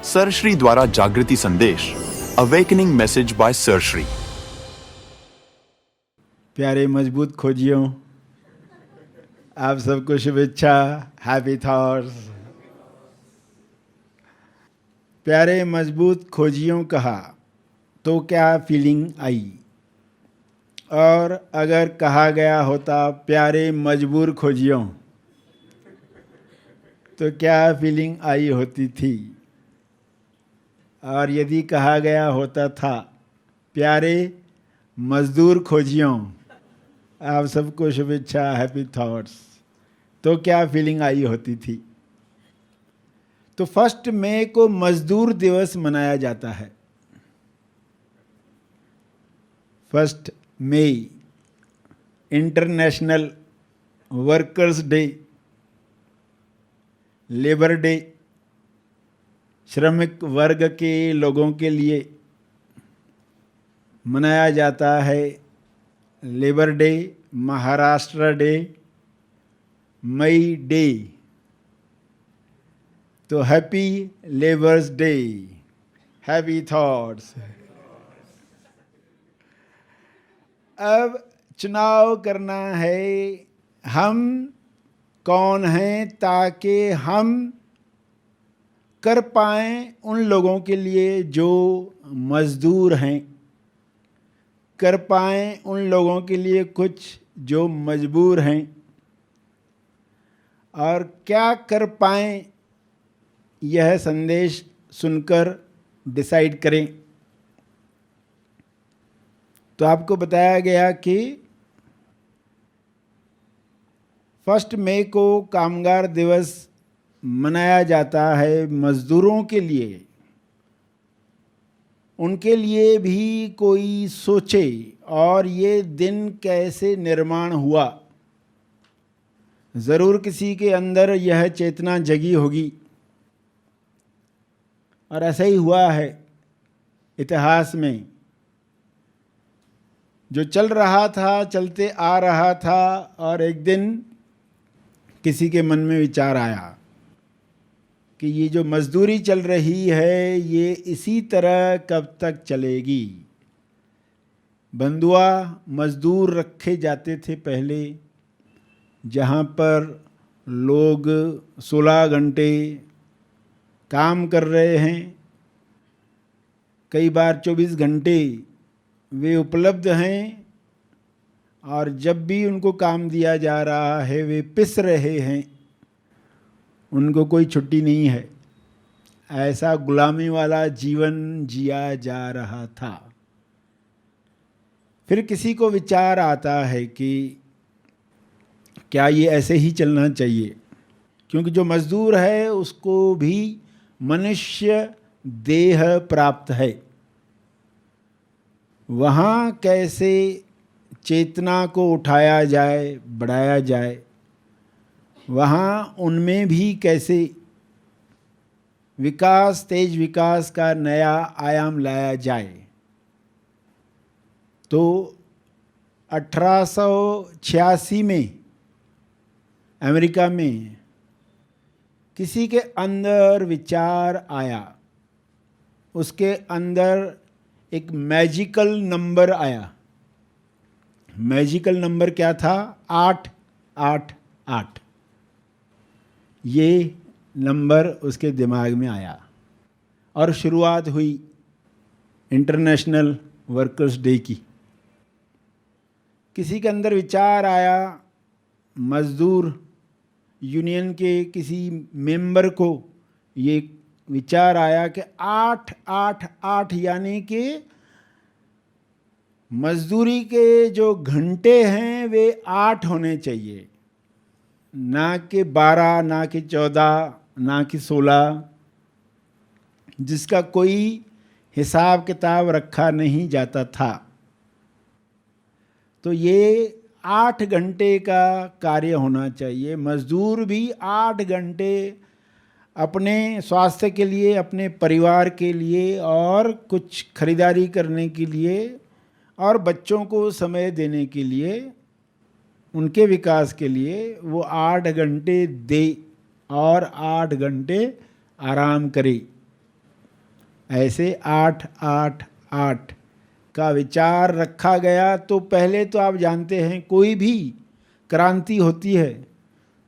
Sir Shri द्वारा जागृति संदेश, awakening message bye sir Shri. प्यारे मजबूत खोजियों, आप सबको शुभेच्छा, हैप्पी थॉट्स। प्यारे मजबूत खोजियों कहा तो क्या फीलिंग आई, और अगर कहा गया होता प्यारे मजबूर खोजियों तो क्या फीलिंग आई होती थी, और यदि कहा गया होता था प्यारे मजदूर खोजियों, आप सबको शुभेच्छा, हैप्पी थॉट्स, तो क्या फीलिंग आई होती थी। तो 1 मई को मजदूर दिवस मनाया जाता है। 1 मई international workers day, labour day, श्रमिक वर्ग के लोगों के लिए मनाया जाता है। Labour day, Maharashtra day, May day. तो happy labours day, happy thoughts. अब चुनाव करना है, हम कौन हैं ताकि हम कर पाएं उन लोगों के लिए जो मजदूर हैं, कर पाएं उन लोगों के लिए कुछ जो मजबूर हैं, और क्या कर पाएं यह संदेश सुनकर डिसाइड करें। तो आपको बताया गया कि 1 मई को कामगार दिवस मनाया जाता है मजदूरों के लिए। उनके लिए भी कोई सोचे और ये दिन कैसे निर्माण हुआ। ज़रूर किसी के अंदर यह चेतना जगी होगी, और ऐसा ही हुआ है इतिहास में। जो चल रहा था, चलते आ रहा था, और एक दिन किसी के मन में विचार आया कि ये जो मजदूरी चल रही है ये इसी तरह कब तक चलेगी। बंधुआ मजदूर रखे जाते थे पहले, जहाँ पर लोग 16 घंटे काम कर रहे हैं, कई बार 24 घंटे वे उपलब्ध हैं, और जब भी उनको काम दिया जा रहा है वे पिस रहे हैं, उनको कोई छुट्टी नहीं है। ऐसा गुलामी वाला जीवन जिया जा रहा था। फिर किसी को विचार आता है कि क्या ये ऐसे ही चलना चाहिए, क्योंकि जो मजदूर है उसको भी मनुष्य देह प्राप्त है। वहाँ कैसे चेतना को उठाया जाए, बढ़ाया जाए, वहाँ उनमें भी कैसे विकास, तेज विकास का नया आयाम लाया जाए। तो 1886 में अमेरिका में किसी के अंदर विचार आया, उसके अंदर एक मैजिकल नंबर आया। मैजिकल नंबर क्या था? 888। ये नंबर उसके दिमाग में आया और शुरुआत हुई इंटरनेशनल वर्कर्स डे की। किसी के अंदर विचार आया, मजदूर यूनियन के किसी मेंबर को ये विचार आया कि 888 यानी कि मजदूरी के जो घंटे हैं वे 8 होने चाहिए, ना कि 12, ना कि 14, ना कि 16, जिसका कोई हिसाब किताब रखा नहीं जाता था। तो ये 8 घंटे का कार्य होना चाहिए। मजदूर भी 8 घंटे अपने स्वास्थ्य के लिए, अपने परिवार के लिए, और कुछ खरीदारी करने के लिए, और बच्चों को समय देने के लिए, उनके विकास के लिए वो 8 घंटे दे और 8 घंटे आराम करे। ऐसे 8-8-8 का विचार रखा गया। तो पहले तो आप जानते हैं कोई भी क्रांति होती है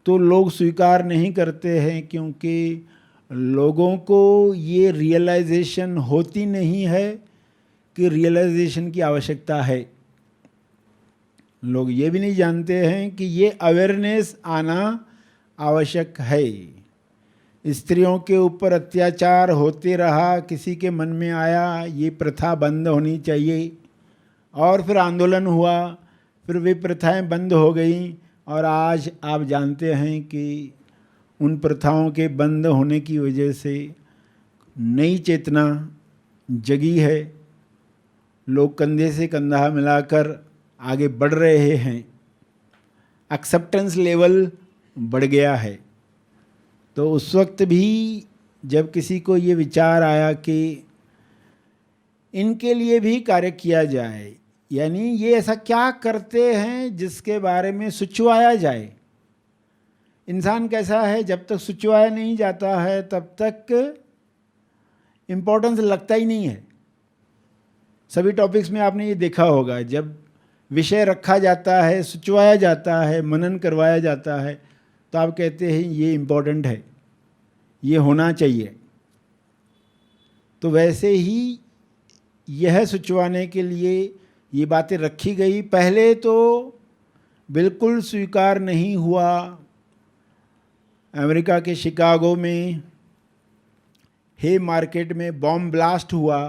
तो लोग स्वीकार नहीं करते हैं, क्योंकि लोगों को ये रियलाइजेशन होती नहीं है कि रियलाइजेशन की आवश्यकता है। लोग ये भी नहीं जानते हैं कि ये अवेयरनेस आना आवश्यक है। स्त्रियों के ऊपर अत्याचार होते रहा, किसी के मन में आया ये प्रथा बंद होनी चाहिए, और फिर आंदोलन हुआ, फिर वे प्रथाएं बंद हो गई, और आज आप जानते हैं कि उन प्रथाओं के बंद होने की वजह से नई चेतना जगी है। लोग कंधे से कंधा मिलाकर आगे बढ़ रहे हैं, एक्सेप्टेंस लेवल बढ़ गया है। तो उस वक्त भी जब किसी को ये विचार आया कि इनके लिए भी कार्य किया जाए, यानी ये ऐसा क्या करते हैं जिसके बारे में सुचवाया जाए। इंसान कैसा है, जब तक सुचवाया नहीं जाता है तब तक इम्पोर्टेंस लगता ही नहीं है। सभी टॉपिक्स में आपने ये देखा होगा, जब विषय रखा जाता है, सुचवाया जाता है, मनन करवाया जाता है, तो आप कहते हैं ये इम्पोर्टेंट है, ये होना चाहिए। तो वैसे ही यह सुचवाने के लिए ये बातें रखी गई। पहले तो बिल्कुल स्वीकार नहीं हुआ। अमेरिका के शिकागो में हे मार्केट में बॉम्ब ब्लास्ट हुआ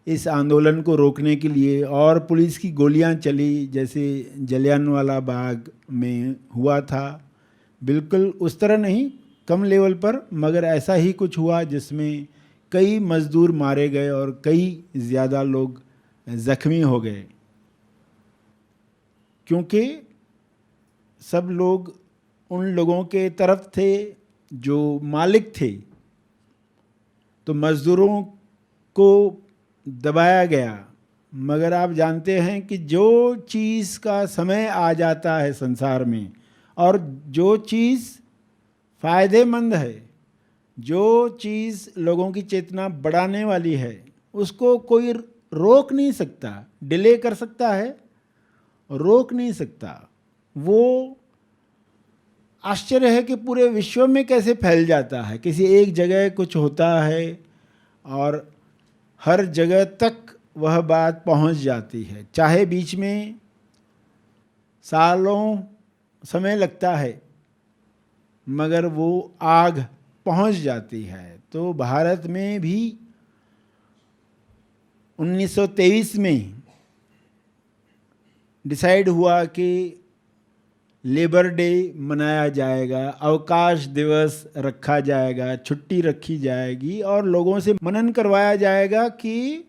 इस आंदोलन को रोकने के लिए, और पुलिस की गोलियां चली जैसे जलियांवाला बाग में हुआ था। बिल्कुल उस तरह नहीं, कम लेवल पर, मगर ऐसा ही कुछ हुआ जिसमें कई मजदूर मारे गए और कई ज़्यादा लोग जख्मी हो गए, क्योंकि सब लोग उन लोगों के तरफ थे जो मालिक थे। तो मज़दूरों को दबाया गया। मगर आप जानते हैं कि जो चीज़ का समय आ जाता है संसार में, और जो चीज़ फ़ायदेमंद है, जो चीज़ लोगों की चेतना बढ़ाने वाली है, उसको कोई रोक नहीं सकता। डिले कर सकता है, रोक नहीं सकता। वो आश्चर्य है कि पूरे विश्व में कैसे फैल जाता है। किसी एक जगह कुछ होता है और हर जगह तक वह बात पहुंच जाती है, चाहे बीच में सालों समय लगता है, मगर वो आग पहुंच जाती है। तो भारत में भी 1923 में डिसाइड हुआ कि लेबर डे मनाया जाएगा, अवकाश दिवस रखा जाएगा, छुट्टी रखी जाएगी, और लोगों से मनन करवाया जाएगा कि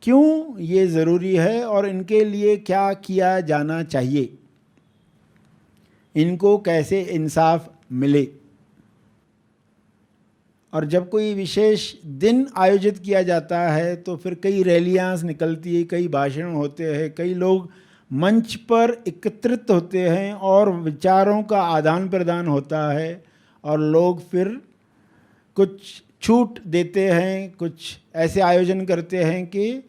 क्यों ये ज़रूरी है और इनके लिए क्या किया जाना चाहिए, इनको कैसे इंसाफ मिले। और जब कोई विशेष दिन आयोजित किया जाता है तो फिर कई रैलियाँ निकलती है, कई भाषण होते हैं, कई लोग मंच पर एकत्रित होते हैं और विचारों का आदान प्रदान होता है, और लोग फिर कुछ छूट देते हैं, कुछ ऐसे आयोजन करते हैं कि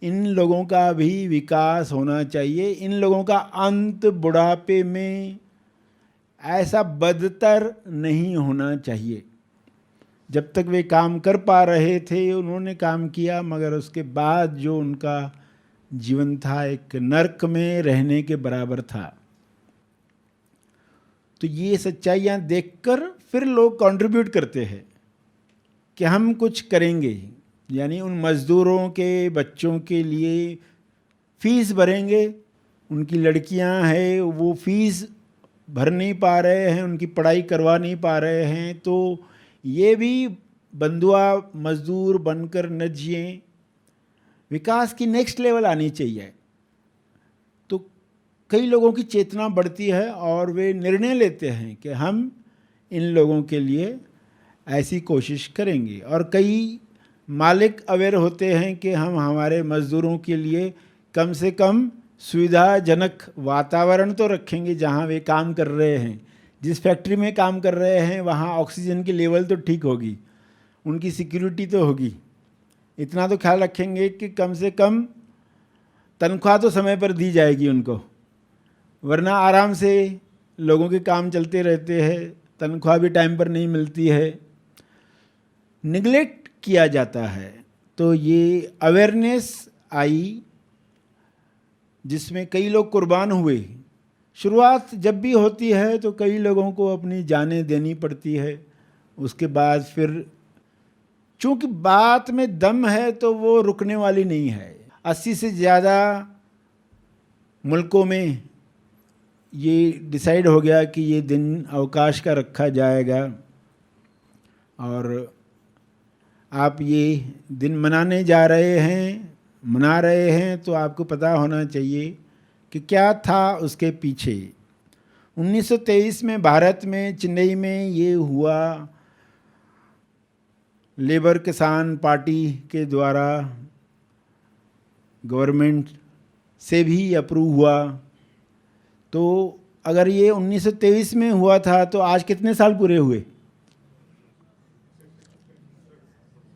इन लोगों का भी विकास होना चाहिए, इन लोगों का अंत बुढ़ापे में ऐसा बदतर नहीं होना चाहिए। जब तक वे काम कर पा रहे थे उन्होंने काम किया, मगर उसके बाद जो उनका जीवन था एक नर्क में रहने के बराबर था। तो ये सच्चाइयाँ देखकर फिर लोग कंट्रीब्यूट करते हैं कि हम कुछ करेंगे, यानी उन मज़दूरों के बच्चों के लिए फीस भरेंगे। उनकी लड़कियां हैं वो फीस भर नहीं पा रहे हैं, उनकी पढ़ाई करवा नहीं पा रहे हैं, तो ये भी बंधुआ मज़दूर बनकर न जिएं। विकास की नेक्स्ट लेवल आनी चाहिए। तो कई लोगों की चेतना बढ़ती है और वे निर्णय लेते हैं कि हम इन लोगों के लिए ऐसी कोशिश करेंगे, और कई मालिक अवेयर होते हैं कि हम हमारे मज़दूरों के लिए कम से कम सुविधाजनक वातावरण तो रखेंगे जहां वे काम कर रहे हैं। जिस फैक्ट्री में काम कर रहे हैं वहाँ ऑक्सीजन की लेवल तो ठीक होगी, उनकी सिक्योरिटी तो होगी, इतना तो ख्याल रखेंगे कि कम से कम तनख्वाह तो समय पर दी जाएगी उनको, वरना आराम से लोगों के काम चलते रहते हैं, तनख्वाह भी टाइम पर नहीं मिलती है, निगलेक्ट किया जाता है। तो ये अवेयरनेस आई जिसमें कई लोग कुर्बान हुए। शुरुआत जब भी होती है तो कई लोगों को अपनी जानें देनी पड़ती है, उसके बाद फिर चूंकि बात में दम है तो वो रुकने वाली नहीं है। 80 से ज़्यादा मुल्कों में ये डिसाइड हो गया कि ये दिन अवकाश का रखा जाएगा, और आप ये दिन मनाने जा रहे हैं, मना रहे हैं, तो आपको पता होना चाहिए कि क्या था उसके पीछे। 1923 में भारत में चेन्नई में ये हुआ, लेबर किसान पार्टी के द्वारा गवर्नमेंट से भी अप्रूव हुआ। तो अगर ये 1923 में हुआ था तो आज कितने साल पूरे हुए?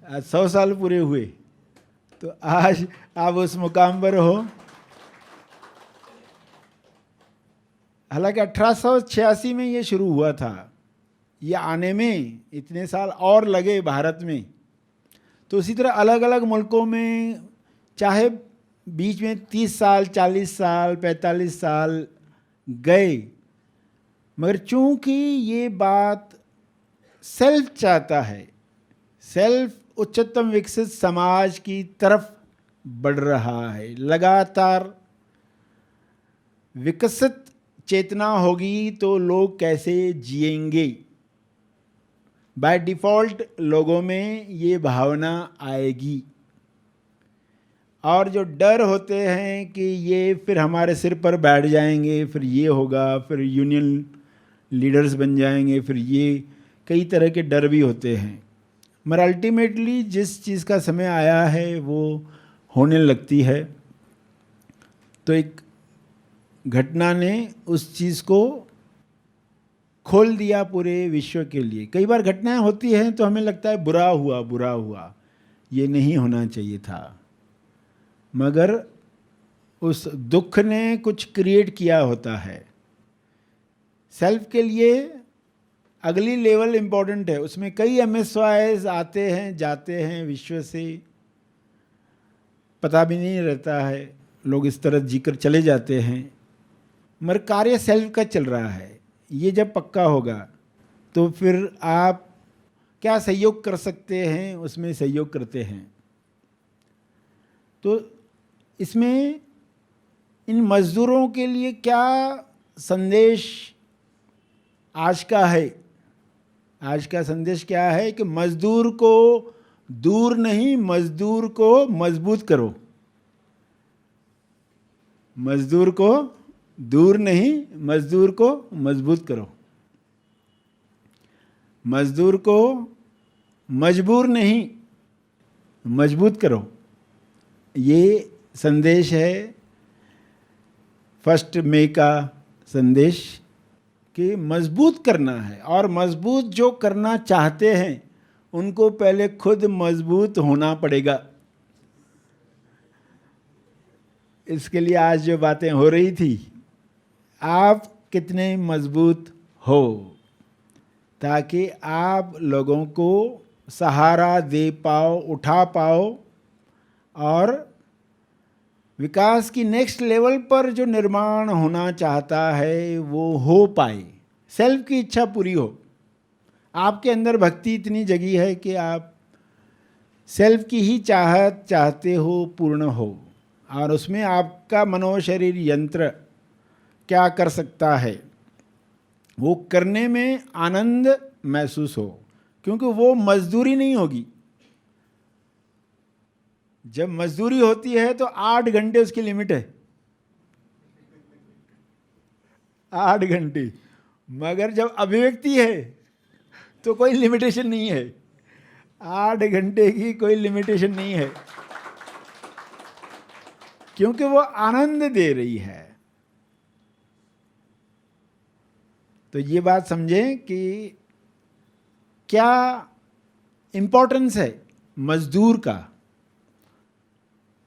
आज 100 साल पूरे हुए। तो आज आप उस मुकाम पर हो। हालांकि 1886 में ये शुरू हुआ था, ये आने में इतने साल और लगे भारत में। तो इसी तरह अलग अलग मुल्कों में चाहे बीच में 30 साल, 40 साल, 45 साल गए, मगर चूंकि ये बात सेल्फ चाहता है, सेल्फ उच्चतम विकसित समाज की तरफ बढ़ रहा है, लगातार विकसित चेतना होगी तो लोग कैसे जिएंगे। बाय डिफ़ॉल्ट लोगों में ये भावना आएगी, और जो डर होते हैं कि ये फिर हमारे सिर पर बैठ जाएंगे, फिर ये होगा, फिर यूनियन लीडर्स बन जाएंगे, फिर ये कई तरह के डर भी होते हैं। मगर अल्टीमेटली जिस चीज़ का समय आया है वो होने लगती है। तो एक घटना ने उस चीज़ को खोल दिया पूरे विश्व के लिए। कई बार घटनाएं होती हैं तो हमें लगता है बुरा हुआ, बुरा हुआ, ये नहीं होना चाहिए था, मगर उस दुख ने कुछ क्रिएट किया होता है। सेल्फ के लिए अगली लेवल इम्पोर्टेंट है, उसमें कई MSYs आते हैं जाते हैं विश्व से, पता भी नहीं रहता है, लोग इस तरह जीकर चले जाते हैं, मगर कार्य सेल्फ का चल रहा है। ये जब पक्का होगा तो फिर आप क्या सहयोग कर सकते हैं, उसमें सहयोग करते हैं। तो इसमें इन मज़दूरों के लिए क्या संदेश आज का है? आज का संदेश क्या है कि मज़दूर को दूर नहीं, मज़दूर को मजबूत करो। मज़दूर को दूर नहीं, मज़दूर को मजबूत करो। मज़दूर को मजबूर नहीं, मजबूत करो। ये संदेश है 1 मई का संदेश, कि मजबूत करना है, और मजबूत जो करना चाहते हैं उनको पहले खुद मजबूत होना पड़ेगा। इसके लिए आज जो बातें हो रही थी, आप कितने मजबूत हो, ताकि आप लोगों को सहारा दे पाओ, उठा पाओ, और विकास की नेक्स्ट लेवल पर जो निर्माण होना चाहता है वो हो पाए, सेल्फ की इच्छा पूरी हो। आपके अंदर भक्ति इतनी जगी है कि आप सेल्फ की ही चाहत चाहते हो पूर्ण हो, और उसमें आपका मनोशरीर यंत्र क्या कर सकता है, वो करने में आनंद महसूस हो, क्योंकि वो मजदूरी नहीं होगी। जब मजदूरी होती है तो 8 घंटे उसकी लिमिट है, 8 घंटे। मगर जब अभिव्यक्ति है तो कोई लिमिटेशन नहीं है, 8 घंटे की कोई लिमिटेशन नहीं है, क्योंकि वो आनंद दे रही है। तो ये बात समझें कि क्या इम्पोर्टेंस है मजदूर का।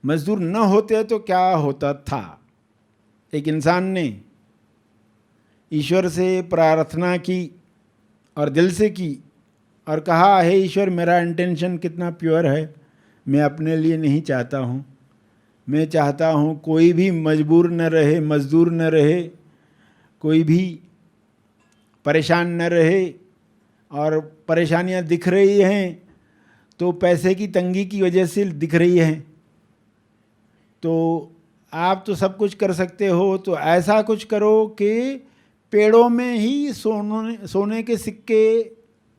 मजदूर न होते तो क्या होता था। एक इंसान ने ईश्वर से प्रार्थना की और दिल से की और कहा, हे ईश्वर, मेरा इंटेंशन कितना प्योर है, मैं अपने लिए नहीं चाहता हूँ, मैं चाहता हूँ कोई भी मजबूर न रहे, मजदूर न रहे, कोई भी परेशान न रहे। और परेशानियाँ दिख रही हैं तो पैसे की तंगी की वजह से दिख रही हैं। तो आप तो सब कुछ कर सकते हो, तो ऐसा कुछ करो कि पेड़ों में ही सोने के सिक्के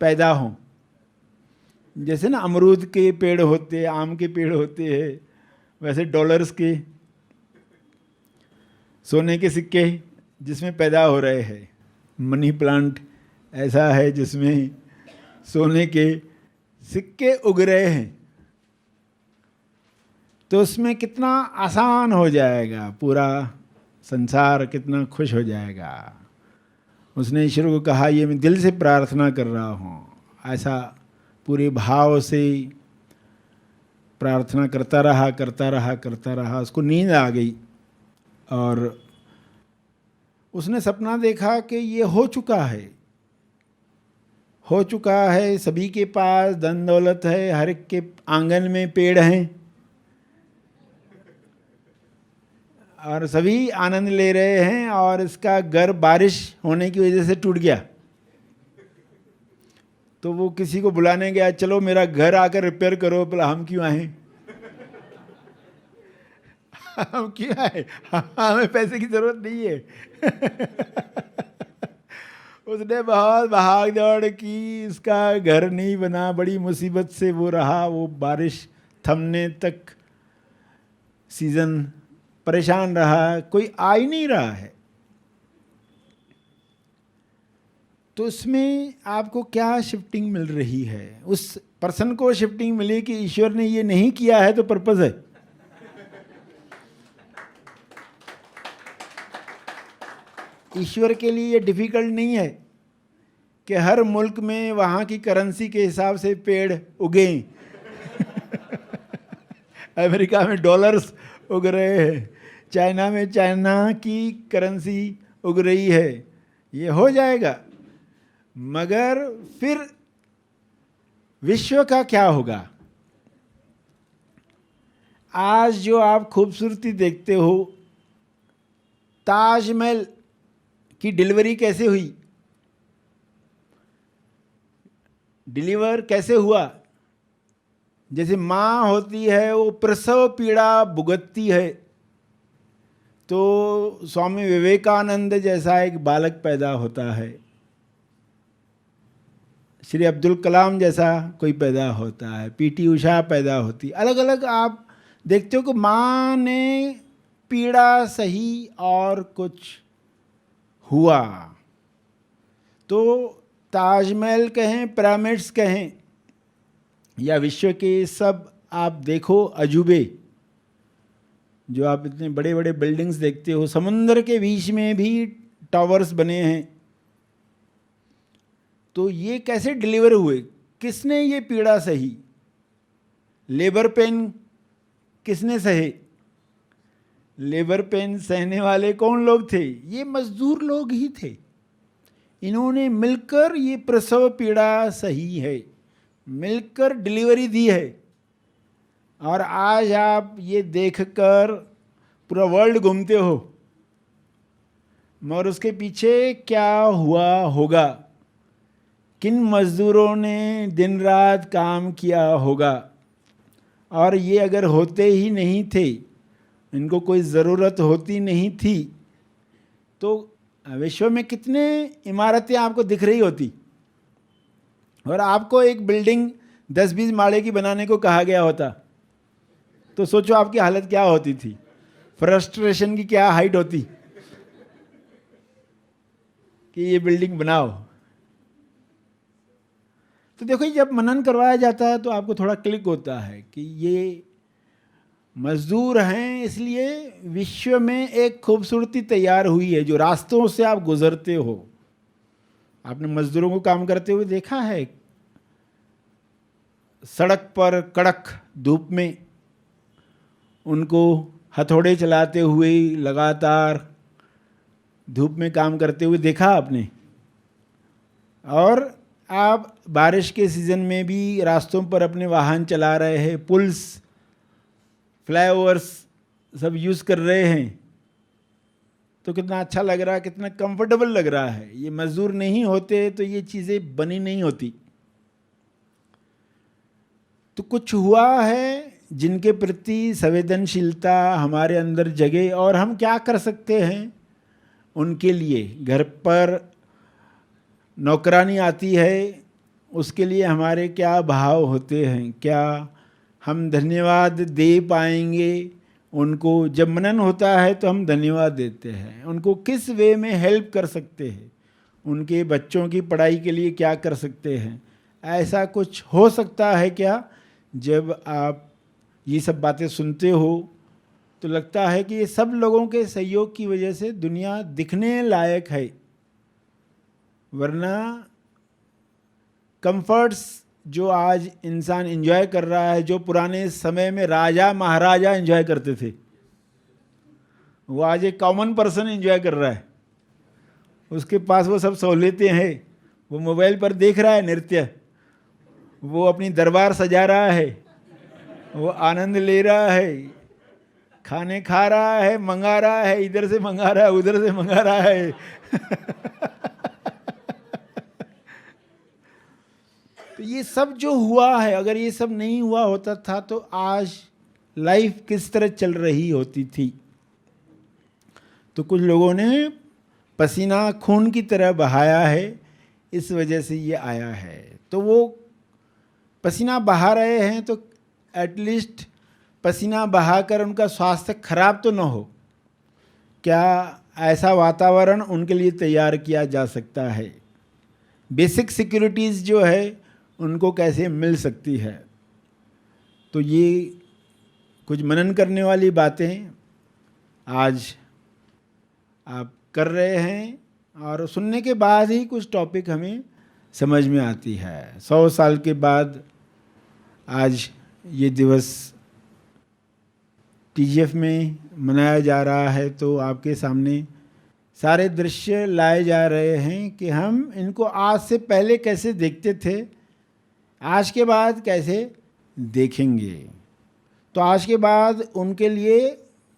पैदा हों। जैसे ना अमरूद के पेड़ होते हैं, आम के पेड़ होते हैं, वैसे डॉलर्स के, सोने के सिक्के जिसमें पैदा हो रहे हैं। मनी प्लांट ऐसा है जिसमें सोने के सिक्के उग रहे हैं। तो उसमें कितना आसान हो जाएगा, पूरा संसार कितना खुश हो जाएगा। उसने ईश्वर को कहा, ये मैं दिल से प्रार्थना कर रहा हूँ। ऐसा पूरे भाव से प्रार्थना करता रहा। उसको नींद आ गई और उसने सपना देखा कि ये हो चुका है, सभी के पास धन दौलत है, हर एक के आंगन में पेड़ हैं और सभी आनंद ले रहे हैं, और इसका घर बारिश होने की वजह से टूट गया। तो वो किसी को बुलाने गया, चलो मेरा घर आकर रिपेयर करो। बोला, हम क्यों आए? हम क्यों आए? हमें पैसे की जरूरत नहीं है। उसने बहुत भाग दौड़ की, इसका घर नहीं बना, बड़ी मुसीबत से वो रहा। वो बारिश थमने तक सीजन परेशान रहा, कोई आ ही नहीं रहा है। तो इसमें आपको क्या शिफ्टिंग मिल रही है? उस पर्सन को शिफ्टिंग मिली कि ईश्वर ने ये नहीं किया है तो पर्पस है। ईश्वर के लिए ये डिफिकल्ट नहीं है कि हर मुल्क में वहाँ की करेंसी के हिसाब से पेड़ उगें। अमेरिका में डॉलर्स उग रहे हैं, चाइना में चाइना की करेंसी उग रही है, ये हो जाएगा। मगर फिर विश्व का क्या होगा? आज जो आप खूबसूरती देखते हो, ताजमहल की डिलीवरी कैसे हुई? डिलीवर कैसे हुआ? जैसे माँ होती है, वो प्रसव पीड़ा भुगतती है, तो स्वामी विवेकानंद जैसा एक बालक पैदा होता है, श्री अब्दुल कलाम जैसा कोई पैदा होता है, पीटी उषा पैदा होती। अलग अलग आप देखते हो कि माँ ने पीड़ा सही और कुछ हुआ। तो ताजमहल कहें, पिरामिड्स कहें, या विश्व के सब आप देखो अजूबे, जो आप इतने बड़े बड़े बिल्डिंग्स देखते हो, समुद्र के बीच में भी टावर्स बने हैं। तो ये कैसे डिलीवर हुए? किसने ये पीड़ा सही? लेबर पेन किसने सहे? लेबर पेन सहने वाले कौन लोग थे? ये मजदूर लोग ही थे। इन्होंने मिलकर ये प्रसव पीड़ा सही है, मिलकर डिलीवरी दी है। और आज आप ये देखकर पूरा वर्ल्ड घूमते हो, मगर उसके पीछे क्या हुआ होगा? किन मजदूरों ने दिन रात काम किया होगा? और ये अगर होते ही नहीं थे, इनको कोई ज़रूरत होती नहीं थी, तो विश्व में कितने इमारतें आपको दिख रही होती, और आपको एक बिल्डिंग 10-20 माले की बनाने को कहा गया होता, तो सोचो आपकी हालत क्या होती थी, फ्रस्ट्रेशन की क्या हाइट होती कि ये बिल्डिंग बनाओ। तो देखो, जब मनन करवाया जाता है तो आपको थोड़ा क्लिक होता है कि ये मजदूर हैं, इसलिए विश्व में एक खूबसूरती तैयार हुई है। जो रास्तों से आप गुजरते हो, आपने मजदूरों को काम करते हुए देखा है, सड़क पर कड़क धूप में उनको हथौड़े चलाते हुए लगातार धूप में काम करते हुए देखा आपने। और आप बारिश के सीज़न में भी रास्तों पर अपने वाहन चला रहे हैं, पुल्स, फ्लाईओवर्स सब यूज़ कर रहे हैं, तो कितना अच्छा लग रहा है, कितना कंफर्टेबल लग रहा है। ये मजदूर नहीं होते तो ये चीज़ें बनी नहीं होती। तो कुछ हुआ है जिनके प्रति संवेदनशीलता हमारे अंदर जगे, और हम क्या कर सकते हैं उनके लिए। घर पर नौकरानी आती है, उसके लिए हमारे क्या भाव होते हैं, क्या हम धन्यवाद दे पाएंगे उनको। जब मनन होता है तो हम धन्यवाद देते हैं। उनको किस वे में हेल्प कर सकते हैं, उनके बच्चों की पढ़ाई के लिए क्या कर सकते हैं, ऐसा कुछ हो सकता है क्या। जब आप ये सब बातें सुनते हो तो लगता है कि ये सब लोगों के सहयोग की वजह से दुनिया दिखने लायक है, वरना कंफर्ट्स जो आज इंसान एंजॉय कर रहा है, जो पुराने समय में राजा महाराजा एंजॉय करते थे, वो आज एक कॉमन पर्सन एंजॉय कर रहा है। उसके पास वो सब सहूलियतें हैं, वो मोबाइल पर देख रहा है नृत्य, वो अपनी दरबार सजा रहा है, वो आनंद ले रहा है, खाने खा रहा है, मंगा रहा है, इधर से मंगा रहा है, उधर से मंगा रहा है। तो ये सब जो हुआ है, अगर ये सब नहीं हुआ होता था तो आज लाइफ किस तरह चल रही होती थी। तो कुछ लोगों ने पसीना खून की तरह बहाया है, इस वजह से ये आया है। तो वो पसीना बहा रहे हैं तो एटलीस्ट पसीना बहाकर उनका स्वास्थ्य खराब तो न हो, क्या ऐसा वातावरण उनके लिए तैयार किया जा सकता है। बेसिक सिक्योरिटीज़ जो है उनको कैसे मिल सकती है। तो ये कुछ मनन करने वाली बातें आज आप कर रहे हैं, और सुनने के बाद ही कुछ टॉपिक हमें समझ में आती है। 100 साल के बाद आज ये दिवस TGF में मनाया जा रहा है, तो आपके सामने सारे दृश्य लाए जा रहे हैं कि हम इनको आज से पहले कैसे देखते थे, आज के बाद कैसे देखेंगे। तो आज के बाद उनके लिए,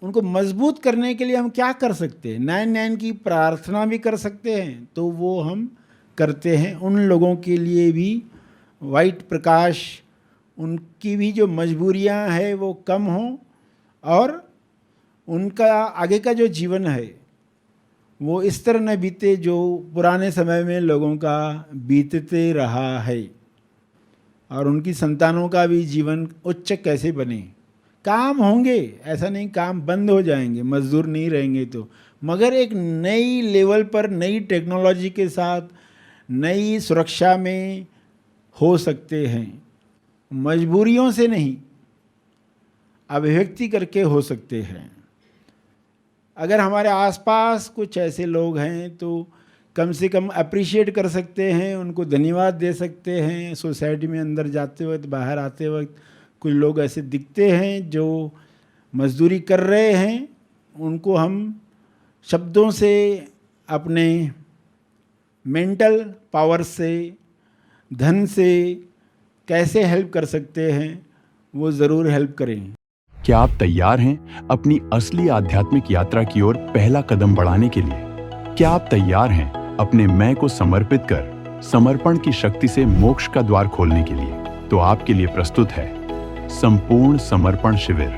उनको मजबूत करने के लिए हम क्या कर सकते हैं। 9/9 की प्रार्थना भी कर सकते हैं, तो वो हम करते हैं। उन लोगों के लिए भी वाइट प्रकाश, उनकी भी जो मजबूरियां हैं वो कम हों, और उनका आगे का जो जीवन है वो इस तरह न बीते जो पुराने समय में लोगों का बीतते रहा है, और उनकी संतानों का भी जीवन उच्च कैसे बने। काम होंगे, ऐसा नहीं काम बंद हो जाएंगे, मजदूर नहीं रहेंगे तो, मगर एक नई लेवल पर, नई टेक्नोलॉजी के साथ, नई सुरक्षा में हो सकते हैं। मजबूरियों से नहीं, अभिव्यक्ति करके हो सकते हैं। अगर हमारे आसपास कुछ ऐसे लोग हैं तो कम से कम अप्रिशिएट कर सकते हैं, उनको धन्यवाद दे सकते हैं। सोसाइटी में अंदर जाते वक्त, बाहर आते वक्त कुछ लोग ऐसे दिखते हैं जो मजदूरी कर रहे हैं, उनको हम शब्दों से, अपने मेंटल पावर से, धन से कैसे हेल्प कर सकते हैं, वो ज़रूर हेल्प करें। क्या आप तैयार हैं अपनी असली आध्यात्मिक यात्रा की ओर पहला कदम बढ़ाने के लिए? क्या आप तैयार हैं अपने मैं को समर्पित कर समर्पण की शक्ति से मोक्ष का द्वार खोलने के लिए? तो आपके लिए प्रस्तुत है संपूर्ण समर्पण शिविर,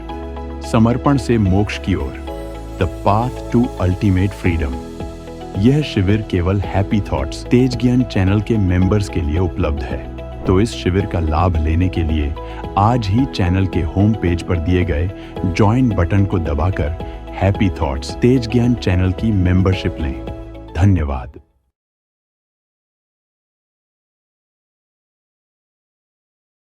समर्पण से मोक्ष की ओर, the path to ultimate freedom. यह शिविर केवल हैप्पी थॉट्स तेज ज्ञान चैनल के मेंबर्स के लिए उपलब्ध है। तो इस शिविर का लाभ लेने के लिए आज ही चैनल के होम पेज पर दिए गए ज्वाइन बटन को दबाकर हैप्पी थॉट्स तेज ज्ञान चैनल की मेंबरशिप लें। धन्यवाद।